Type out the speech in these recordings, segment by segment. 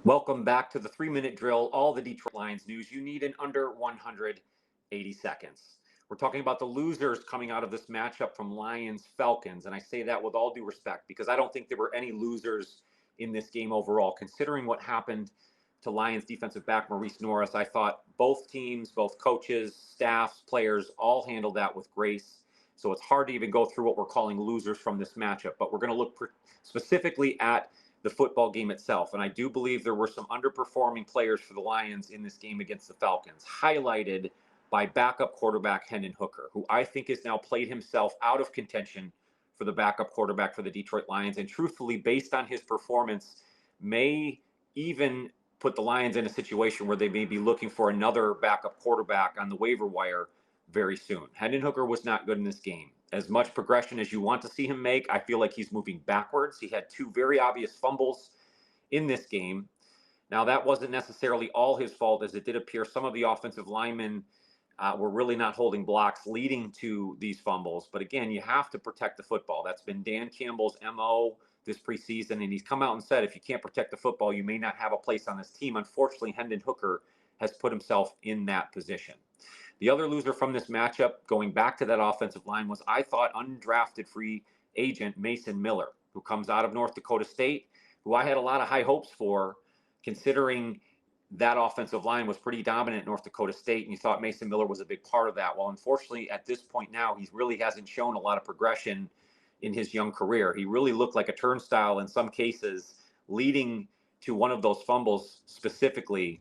Welcome back to the 3-minute drill, all the Detroit Lions news you need in under 180 seconds. We're talking about the losers coming out of this matchup from Lions-Falcons, and I say that with all due respect because I don't think there were any losers in this game overall. Considering what happened to Lions defensive back Maurice Norris, I thought both teams, both coaches, staffs, players all handled that with grace. So it's hard to even go through what we're calling losers from this matchup, but we're going to look specifically at the football game itself. And I do believe there were some underperforming players for the Lions in this game against the Falcons, highlighted by backup quarterback Hendon Hooker, who I think has now played himself out of contention for the backup quarterback for the Detroit Lions. And truthfully, based on his performance, may even put the Lions in a situation where they may be looking for another backup quarterback on the waiver wire very soon. Hendon Hooker was not good in this game. As much progression as you want to see him make, I feel like he's moving backwards. He had two very obvious fumbles in this game. Now, that wasn't necessarily all his fault, as it did appear some of the offensive linemen were really not holding blocks leading to these fumbles. But again, you have to protect the football. That's been Dan Campbell's MO this preseason, and he's come out and said, if you can't protect the football, you may not have a place on this team. Unfortunately, Hendon Hooker has put himself in that position. The other loser from this matchup, going back to that offensive line, was, I thought, undrafted free agent Mason Miller, who comes out of North Dakota State, who I had a lot of high hopes for, considering that offensive line was pretty dominant at North Dakota State, and you thought Mason Miller was a big part of that. Well, unfortunately, at this point now, he really hasn't shown a lot of progression in his young career. He really looked like a turnstile in some cases, leading to one of those fumbles specifically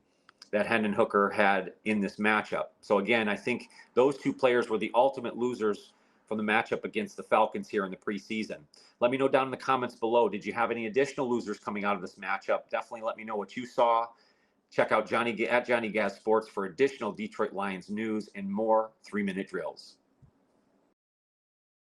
that Hendon Hooker had in this matchup. So again, I think those two players were the ultimate losers from the matchup against the Falcons here in the preseason. Let me know down in the comments below, did you have any additional losers coming out of this matchup? Definitely let me know what you saw. Check out Johnny Gaz Sports for additional Detroit Lions news and more 3-minute drills.